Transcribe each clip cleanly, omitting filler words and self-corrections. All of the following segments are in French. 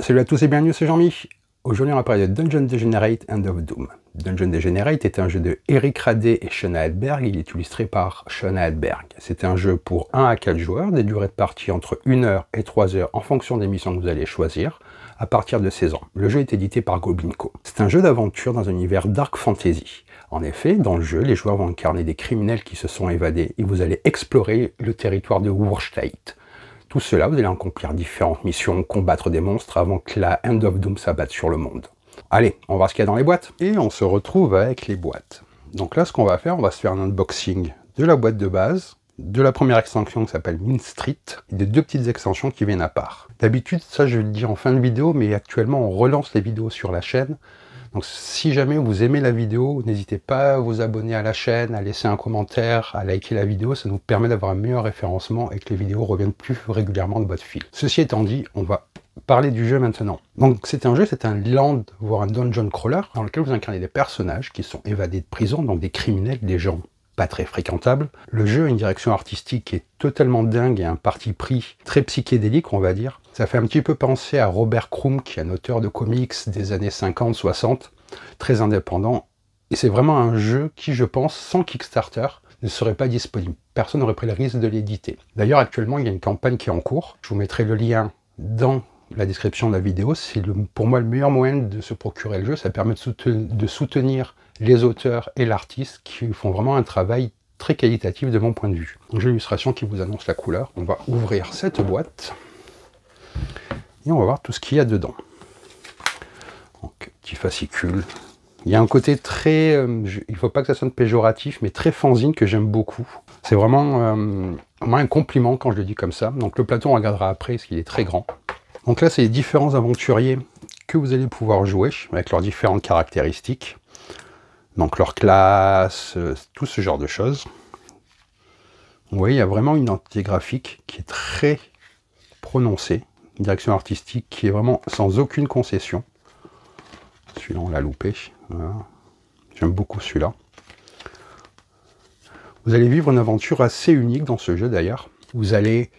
Salut à tous et bienvenue, c'est Jean-Mi. Aujourd'hui on va parler de Dungeon Degenerate End of Doom. Dungeon Degenerate est un jeu de Eric Radé et Shona Hedberg. Il est illustré par Shona Hedberg. C'est un jeu pour 1 à 4 joueurs, des durées de partie entre 1 heure et 3 heures en fonction des missions que vous allez choisir, à partir de 16 ans. Le jeu est édité par Goblin Co. C'est un jeu d'aventure dans un univers dark fantasy. En effet, dans le jeu, les joueurs vont incarner des criminels qui se sont évadés et vous allez explorer le territoire de Wurstheit. Tout cela, vous allez accomplir différentes missions, combattre des monstres avant que la End of Doom s'abatte sur le monde. Allez, on va voir ce qu'il y a dans les boîtes. Et on se retrouve avec les boîtes. Donc là, ce qu'on va faire, on va se faire un unboxing de la boîte de base, de la première extension qui s'appelle Mean Street, et des deux petites extensions qui viennent à part. D'habitude, ça je le dis en fin de vidéo, mais actuellement on relance les vidéos sur la chaîne. Donc si jamais vous aimez la vidéo, n'hésitez pas à vous abonner à la chaîne, à laisser un commentaire, à liker la vidéo, ça nous permet d'avoir un meilleur référencement et que les vidéos reviennent plus régulièrement de votre fil. Ceci étant dit, on va parler du jeu maintenant. Donc c'est un jeu, c'est un land, voire un dungeon crawler, dans lequel vous incarnez des personnages qui sont évadés de prison, donc des criminels, des gens pas très fréquentables. Le jeu a une direction artistique qui est totalement dingue et un parti pris très psychédélique, on va dire. Ça fait un petit peu penser à Robert Crumb, qui est un auteur de comics des années 50-60, très indépendant. Et c'est vraiment un jeu qui, je pense, sans Kickstarter, ne serait pas disponible. Personne n'aurait pris le risque de l'éditer. D'ailleurs, actuellement, il y a une campagne qui est en cours. Je vous mettrai le lien dans la description de la vidéo. C'est pour moi le meilleur moyen de se procurer le jeu. Ça permet de soutenir les auteurs et l'artiste qui font vraiment un travail très qualitatif de mon point de vue. Donc j'ai l'illustration qui vous annonce la couleur. On va ouvrir cette boîte et on va voir tout ce qu'il y a dedans. Donc, petit fascicule. Il y a un côté très, il ne faut pas que ça sonne péjoratif, mais très fanzine que j'aime beaucoup. C'est vraiment un compliment quand je le dis comme ça. Donc le plateau, on regardera après, parce qu'il est très grand. Donc là, c'est les différents aventuriers que vous allez pouvoir jouer, avec leurs différentes caractéristiques. Donc leur classe, tout ce genre de choses. Vous voyez, il y a vraiment une identité graphique qui est très prononcée. Une direction artistique qui est vraiment sans aucune concession. Celui-là, on l'a loupé. Voilà. J'aime beaucoup celui-là. Vous allez vivre une aventure assez unique dans ce jeu d'ailleurs. Vous allez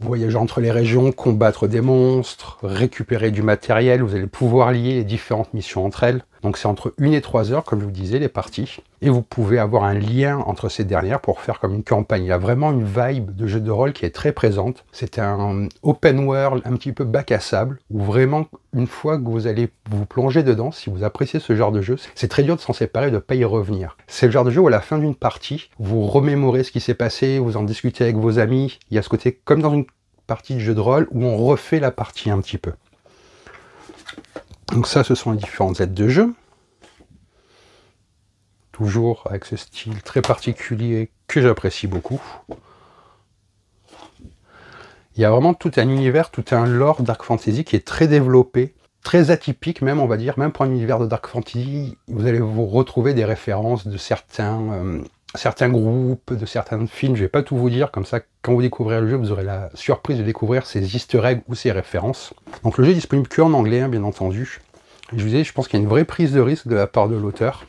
voyager entre les régions, combattre des monstres, récupérer du matériel. Vous allez pouvoir lier les différentes missions entre elles. Donc c'est entre 1 et 3 heures, comme je vous disais, les parties. Et vous pouvez avoir un lien entre ces dernières pour faire comme une campagne. Il y a vraiment une vibe de jeu de rôle qui est très présente. C'est un open world un petit peu bac à sable, où vraiment, une fois que vous allez vous plonger dedans, si vous appréciez ce genre de jeu, c'est très dur de s'en séparer, de ne pas y revenir. C'est le genre de jeu où à la fin d'une partie, vous remémorez ce qui s'est passé, vous en discutez avec vos amis. Il y a ce côté, comme dans une partie de jeu de rôle, où on refait la partie un petit peu. Donc ça, ce sont les différentes aides de jeu. Toujours avec ce style très particulier que j'apprécie beaucoup. Il y a vraiment tout un univers, tout un lore dark fantasy qui est très développé, très atypique même, on va dire, même pour un univers de dark fantasy, vous allez vous retrouver des références de certains groupes, de certains films. Je ne vais pas tout vous dire, comme ça, quand vous découvrirez le jeu, vous aurez la surprise de découvrir ces easter eggs ou ces références. Donc le jeu est disponible qu'en anglais, hein, bien entendu. Et je vous disais, je pense qu'il y a une vraie prise de risque de la part de l'auteur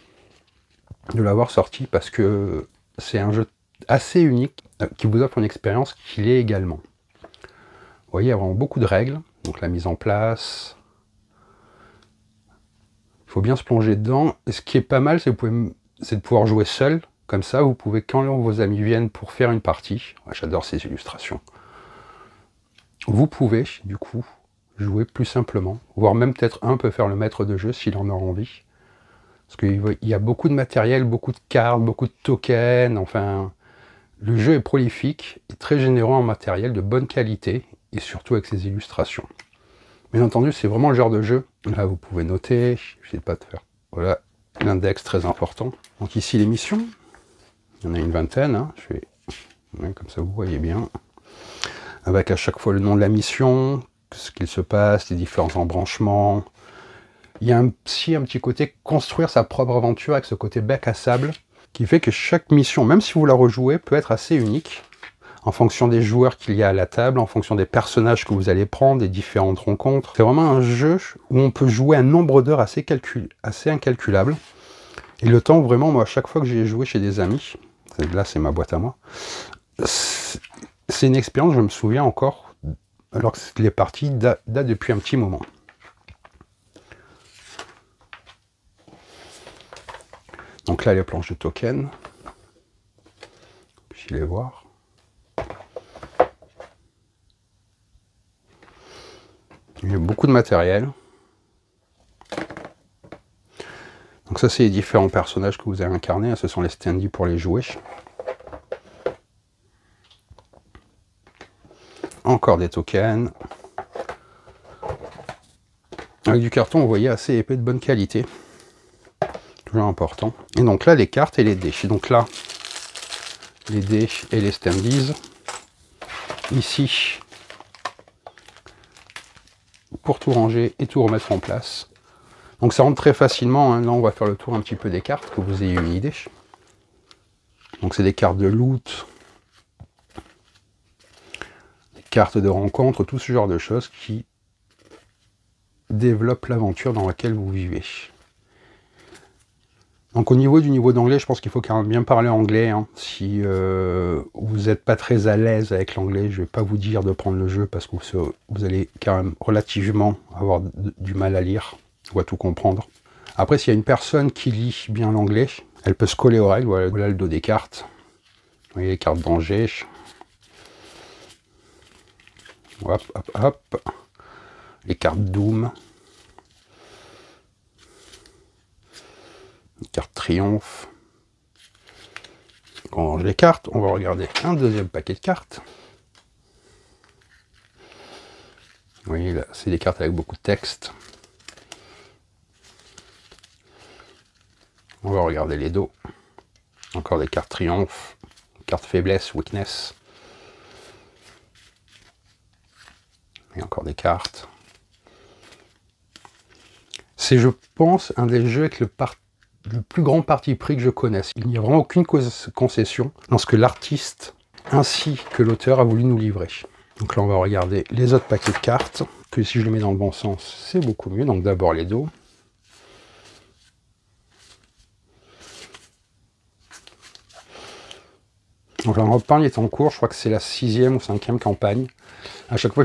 de l'avoir sorti, parce que c'est un jeu assez unique qui vous offre une expérience qu'il est également. Vous voyez, il y a vraiment beaucoup de règles, donc la mise en place. Il faut bien se plonger dedans. Et ce qui est pas mal, c'est de pouvoir jouer seul. Comme ça, vous pouvez, quand vos amis viennent pour faire une partie, j'adore ces illustrations, vous pouvez, du coup, jouer plus simplement, voire même peut-être un peut faire le maître de jeu s'il en a envie. Parce qu'il y a beaucoup de matériel, beaucoup de cartes, beaucoup de tokens, enfin, le jeu est prolifique et très généreux en matériel de bonne qualité, et surtout avec ses illustrations. Bien entendu, c'est vraiment le genre de jeu, là vous pouvez noter, je sais pas de faire, voilà, l'index très important. Donc ici les missions, il y en a une vingtaine, hein. Ouais, comme ça vous voyez bien, avec à chaque fois le nom de la mission, ce qu'il se passe, les différents embranchements. Il y a aussi un petit côté construire sa propre aventure avec ce côté bac à sable, qui fait que chaque mission, même si vous la rejouez, peut être assez unique, en fonction des joueurs qu'il y a à la table, en fonction des personnages que vous allez prendre, des différentes rencontres. C'est vraiment un jeu où on peut jouer un nombre d'heures assez incalculable. Et le temps, vraiment, moi, à chaque fois que j'ai joué chez des amis, là c'est ma boîte à moi, c'est une expérience, je me souviens encore, alors que les parties datent depuis un petit moment. Donc là, les planches de tokens. Puis les voir. Il y a beaucoup de matériel. Donc ça, c'est les différents personnages que vous avez incarnés. Ce sont les standees pour les jouer. Encore des tokens. Avec du carton, vous voyez, assez épais, de bonne qualité. Toujours important. Et donc là, les cartes et les dés. Donc là, les dés et les standees. Ici, pour tout ranger et tout remettre en place. Donc ça rentre très facilement. Hein. Là, on va faire le tour un petit peu des cartes, que vous ayez une idée. Donc c'est des cartes de loot, des cartes de rencontre, tout ce genre de choses qui développent l'aventure dans laquelle vous vivez. Donc au niveau du niveau d'anglais, je pense qu'il faut quand même bien parler anglais. Hein. Si vous n'êtes pas très à l'aise avec l'anglais, je ne vais pas vous dire de prendre le jeu parce que vous allez quand même relativement avoir du mal à lire ou à tout comprendre. Après, s'il y a une personne qui lit bien l'anglais, elle peut se coller aux règles. Voilà le dos des cartes. Vous voyez les cartes danger. Hop, hop, hop. Les cartes Doom. Carte triomphe. On range les cartes, on va regarder un deuxième paquet de cartes. Vous voyez là, c'est des cartes avec beaucoup de texte. On va regarder les dos. Encore des cartes triomphe, cartes faiblesse, weakness. Et encore des cartes. C'est, je pense, un des jeux avec le plus grand parti pris que je connaisse. Il n'y a vraiment aucune concession dans ce que l'artiste ainsi que l'auteur a voulu nous livrer. Donc là, on va regarder les autres paquets de cartes, que si je les mets dans le bon sens, c'est beaucoup mieux. Donc d'abord les dos. Donc la campagne est en cours, je crois que c'est la 6e ou 5e campagne. À chaque fois,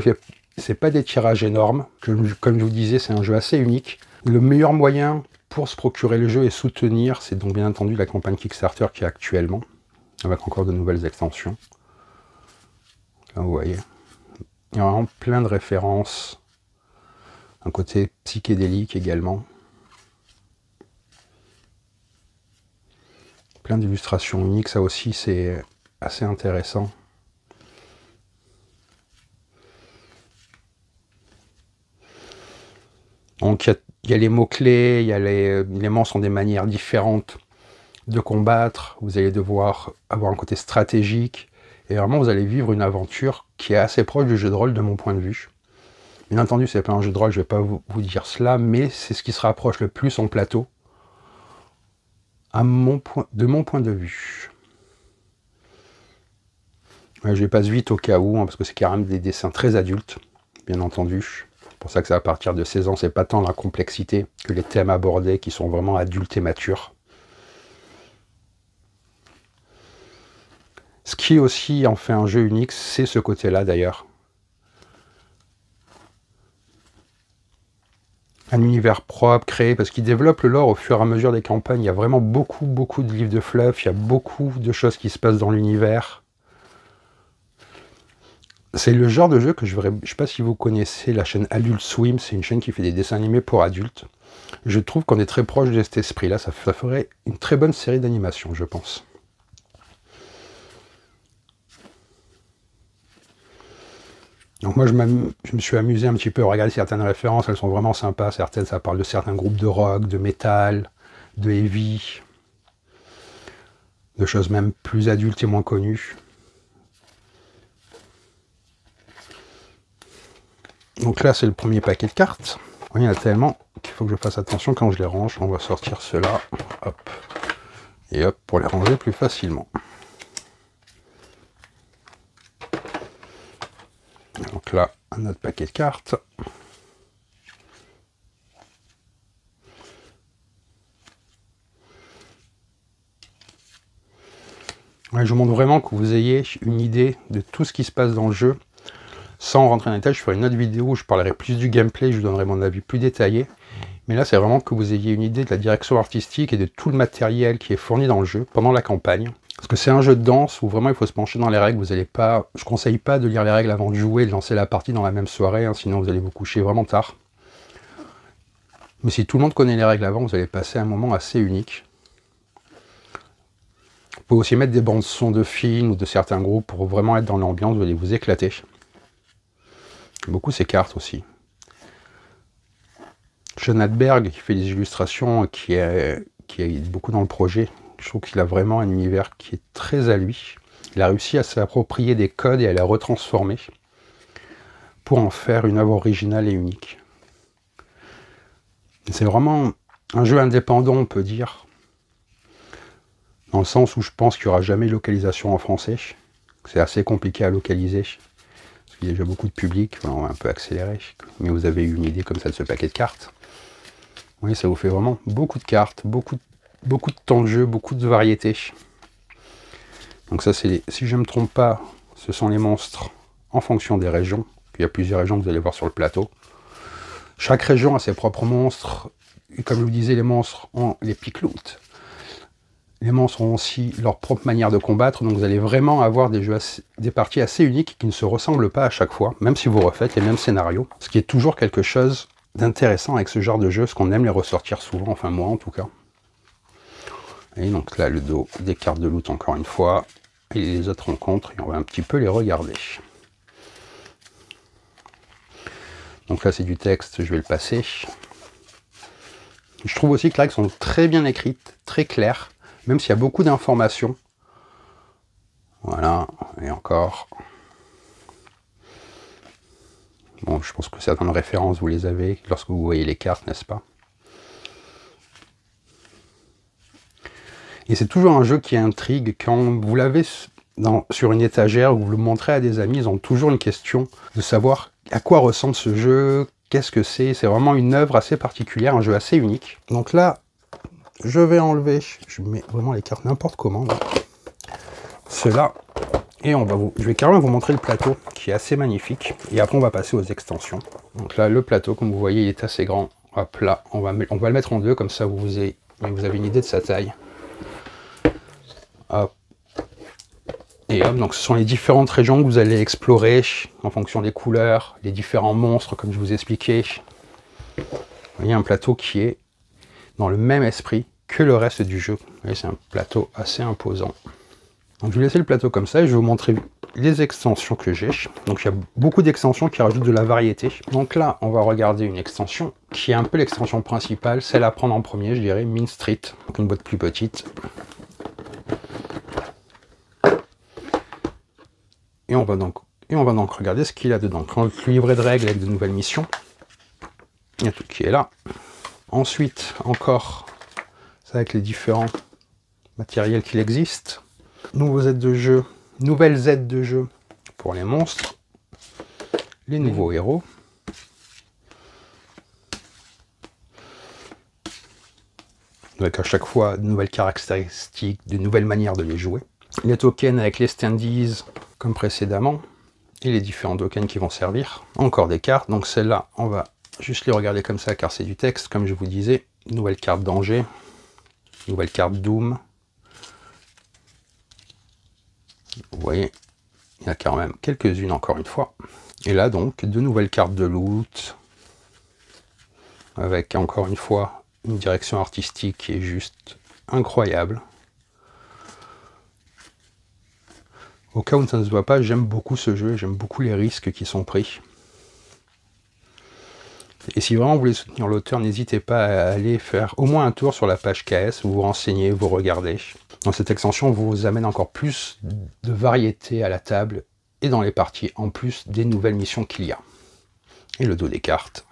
c'est pas des tirages énormes. Comme je vous disais, c'est un jeu assez unique. Le meilleur moyen pour se procurer le jeu et soutenir, c'est donc bien entendu la campagne Kickstarter qui est actuellement, avec encore de nouvelles extensions. Là, vous voyez, il y a vraiment plein de références. Un côté psychédélique également. Plein d'illustrations uniques, ça aussi c'est assez intéressant. Donc il y a les mots-clés, les éléments sont des manières différentes de combattre. Vous allez devoir avoir un côté stratégique. Et vraiment, vous allez vivre une aventure qui est assez proche du jeu de rôle de mon point de vue. Bien entendu, c'est pas un jeu de rôle, je vais pas vous dire cela, mais c'est ce qui se rapproche le plus en plateau de mon point de vue. Ouais, je les passe vite au cas où, hein, parce que c'est carrément des dessins très adultes, bien entendu. C'est pour ça que c'est à partir de 16 ans, c'est pas tant la complexité que les thèmes abordés qui sont vraiment adultes et matures. Ce qui aussi en fait un jeu unique, c'est ce côté-là d'ailleurs. Un univers propre, créé, parce qu'il développe le lore au fur et à mesure des campagnes. Il y a vraiment beaucoup de livres de fluff, il y a beaucoup de choses qui se passent dans l'univers. C'est le genre de jeu que je ne sais pas si vous connaissez la chaîne Adult Swim, c'est une chaîne qui fait des dessins animés pour adultes. Je trouve qu'on est très proche de cet esprit-là, ça ferait une très bonne série d'animation, je pense. Donc moi je me suis amusé un petit peu à regarder certaines références, elles sont vraiment sympas, certaines ça parle de certains groupes de rock, de métal, de heavy, de choses même plus adultes et moins connues. Donc là c'est le premier paquet de cartes. Il y en a tellement qu'il faut que je fasse attention quand je les range. On va sortir ceux-là, hop, et hop, pour les ranger plus facilement. Donc là, un autre paquet de cartes. Ouais, je vous montre vraiment que vous ayez une idée de tout ce qui se passe dans le jeu. Sans rentrer en détail, je ferai une autre vidéo où je parlerai plus du gameplay, je vous donnerai mon avis plus détaillé. Mais là, c'est vraiment que vous ayez une idée de la direction artistique et de tout le matériel qui est fourni dans le jeu pendant la campagne. Parce que c'est un jeu de danse où vraiment il faut se pencher dans les règles. Vous allez pas, je ne conseille pas de lire les règles avant de jouer et de lancer la partie dans la même soirée, hein, sinon vous allez vous coucher vraiment tard. Mais si tout le monde connaît les règles avant, vous allez passer un moment assez unique. Vous pouvez aussi mettre des bandes son de films ou de certains groupes pour vraiment être dans l'ambiance, vous allez vous éclater. J'aime beaucoup ces cartes aussi. Sean Hadberg qui fait des illustrations, qui est beaucoup dans le projet. Je trouve qu'il a vraiment un univers qui est très à lui. Il a réussi à s'approprier des codes et à les retransformer pour en faire une œuvre originale et unique. C'est vraiment un jeu indépendant, on peut dire, dans le sens où je pense qu'il n'y aura jamais localisation en français. C'est assez compliqué à localiser, parce qu'il y a déjà beaucoup de public, on va un peu accélérer, mais vous avez eu une idée comme ça de ce paquet de cartes. Oui, ça vous fait vraiment beaucoup de cartes, beaucoup de temps de jeu, beaucoup de variétés. Donc ça, c'est si je ne me trompe pas, ce sont les monstres en fonction des régions. Il y a plusieurs régions que vous allez voir sur le plateau. Chaque région a ses propres monstres. Et comme je vous disais, les monstres ont les pick loot. Les monstres ont aussi leur propre manière de combattre. Donc vous allez vraiment avoir des parties assez uniques qui ne se ressemblent pas à chaque fois, même si vous refaites les mêmes scénarios. Ce qui est toujours quelque chose d'intéressant avec ce genre de jeu, parce qu'on aime les ressortir souvent, enfin moi en tout cas. Et donc là, le dos des cartes de loot encore une fois, et les autres rencontres, et on va un petit peu les regarder. Donc là, c'est du texte, je vais le passer. Je trouve aussi que les règles sont très bien écrites, très claires, même s'il y a beaucoup d'informations. Voilà, et encore. Bon, je pense que certaines références, vous les avez lorsque vous voyez les cartes, n'est-ce pas? Et c'est toujours un jeu qui intrigue. Quand vous l'avez sur une étagère ou vous le montrez à des amis, ils ont toujours une question de savoir à quoi ressemble ce jeu, qu'est-ce que c'est. C'est vraiment une œuvre assez particulière, un jeu assez unique. Donc là, je vais enlever, je mets vraiment les cartes n'importe comment. Cela, et je vais carrément vous montrer le plateau qui est assez magnifique. Et après, on va passer aux extensions. Donc là, le plateau, comme vous voyez, il est assez grand. Hop là, on va le mettre en deux, comme ça vous avez une idée de sa taille. Hop. Et hop, donc ce sont les différentes régions que vous allez explorer en fonction des couleurs, les différents monstres, comme je vous expliquais. Vous voyez, un plateau qui est dans le même esprit que le reste du jeu. Vous voyez, c'est un plateau assez imposant. Donc je vais laisser le plateau comme ça et je vais vous montrer les extensions que j'ai. Donc il y a beaucoup d'extensions qui rajoutent de la variété. Donc là, on va regarder une extension qui est un peu l'extension principale, celle à prendre en premier, je dirais, Mean Street. Donc une boîte plus petite. Et on va donc regarder ce qu'il y a dedans. Donc, le livret de règles avec de nouvelles missions. Il y a tout qui est là. Ensuite, encore, c'est avec les différents matériels qu'il existe. Nouvelles aides de jeu pour les monstres. Les nouveaux héros. Avec à chaque fois de nouvelles caractéristiques, de nouvelles manières de les jouer. Les tokens avec les standees comme précédemment, et les différents tokens qui vont servir. Encore des cartes, donc celles-là, on va juste les regarder comme ça car c'est du texte, comme je vous disais. Nouvelle carte danger, nouvelle carte Doom. Vous voyez, il y a quand même quelques-unes encore une fois. Et là donc, de nouvelles cartes de loot, avec encore une fois une direction artistique qui est juste incroyable. Au cas où ça ne se voit pas, j'aime beaucoup ce jeu, j'aime beaucoup les risques qui sont pris. Et si vraiment vous voulez soutenir l'auteur, n'hésitez pas à aller faire au moins un tour sur la page KS, vous vous renseignez, vous regardez. Dans cette extension, vous amène encore plus de variété à la table et dans les parties, en plus des nouvelles missions qu'il y a. Et le dos des cartes.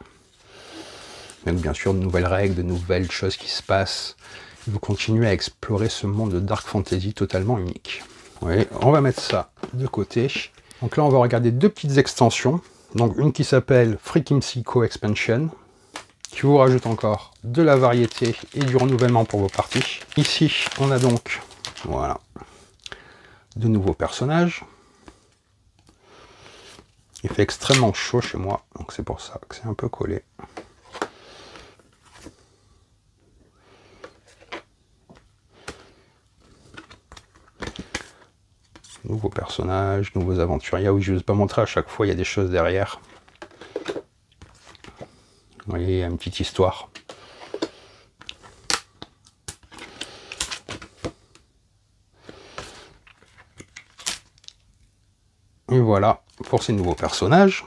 Donc bien sûr, de nouvelles règles, de nouvelles choses qui se passent. Et vous continuez à explorer ce monde de Dark Fantasy totalement unique. Oui, on va mettre ça de côté. Donc là, on va regarder deux petites extensions. Donc une qui s'appelle Freaking Psycho Expansion, qui vous rajoute encore de la variété et du renouvellement pour vos parties. Ici, on a donc, voilà, de nouveaux personnages. Il fait extrêmement chaud chez moi, donc c'est pour ça que c'est un peu collé. Nouveaux personnages, nouveaux aventuriers. Oui, je ne vais pas montrer à chaque fois, il y a des choses derrière. Vous voyez, il y a une petite histoire. Et voilà pour ces nouveaux personnages.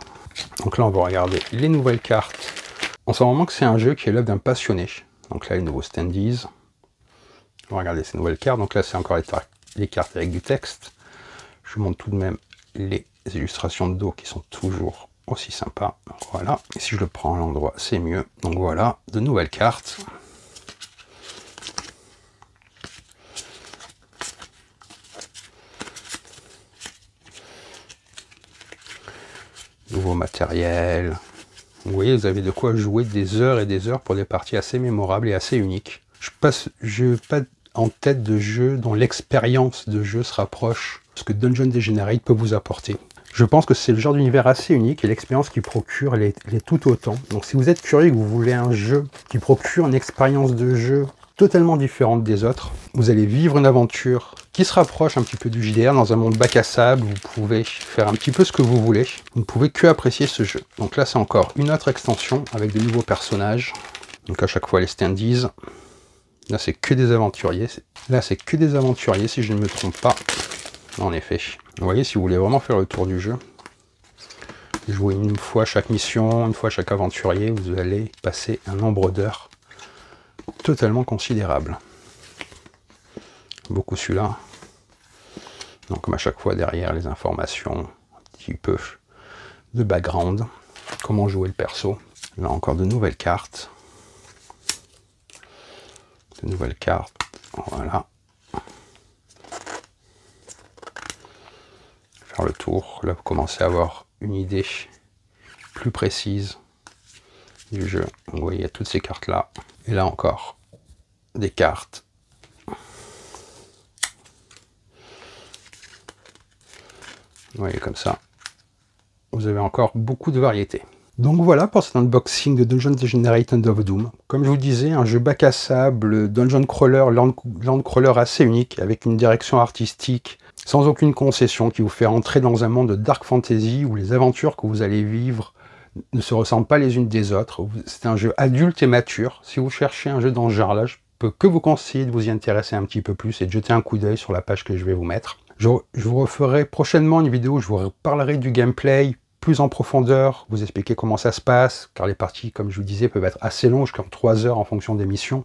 Donc là, on va regarder les nouvelles cartes. On sent vraiment que c'est un jeu qui est l'œuvre d'un passionné. Donc là, les nouveaux standees. On va regarder ces nouvelles cartes. Donc là, c'est encore les cartes avec du texte. Je vous montre tout de même les illustrations de dos qui sont toujours aussi sympas. Voilà. Et si je le prends à l'endroit, c'est mieux. Donc voilà, de nouvelles cartes. Nouveau matériel. Vous voyez, vous avez de quoi jouer des heures et des heures pour des parties assez mémorables et assez uniques. Je n'ai pas en tête de jeu dont l'expérience de jeu se rapproche de ce que Dungeon Degenerate peut vous apporter. Je pense que c'est le genre d'univers assez unique et l'expérience qu'il procure elle est tout autant. Donc si vous êtes curieux et que vous voulez un jeu qui procure une expérience de jeu totalement différente des autres, vous allez vivre une aventure qui se rapproche un petit peu du JDR dans un monde bac à sable. Vous pouvez faire un petit peu ce que vous voulez. Vous ne pouvez que apprécier ce jeu. Donc là, c'est encore une autre extension avec de nouveaux personnages. Donc à chaque fois, les standees. Là, c'est que des aventuriers. Là, c'est que des aventuriers, si je ne me trompe pas. En effet. Vous voyez, si vous voulez vraiment faire le tour du jeu, jouer une fois chaque mission, une fois chaque aventurier, vous allez passer un nombre d'heures totalement considérable. Beaucoup celui-là. Donc comme à chaque fois derrière les informations, un petit peu de background, comment jouer le perso. Là encore de nouvelles cartes. De nouvelles cartes, voilà. Faire le tour, là vous commencez à avoir une idée plus précise du jeu. Vous voyez, il y a toutes ces cartes là. Et là encore, des cartes. Vous voyez comme ça, vous avez encore beaucoup de variétés. Donc voilà pour cet unboxing de Dungeon Degenerate End of Doom. Comme je vous disais, un jeu bac à sable, dungeon crawler, land crawler assez unique, avec une direction artistique sans aucune concession, qui vous fait entrer dans un monde de dark fantasy où les aventures que vous allez vivre ne se ressemblent pas les unes des autres. C'est un jeu adulte et mature. Si vous cherchez un jeu dans ce genre-là, je peux que vous conseiller de vous y intéresser un petit peu plus et de jeter un coup d'œil sur la page que je vais vous mettre. Je vous referai prochainement une vidéo où je vous parlerai du gameplay plus en profondeur, vous expliquer comment ça se passe, car les parties, comme je vous disais, peuvent être assez longues, jusqu'à 3 heures en fonction des missions,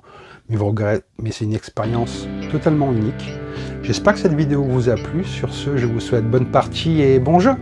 mais c'est une expérience totalement unique. J'espère que cette vidéo vous a plu. Sur ce, je vous souhaite bonne partie et bon jeu!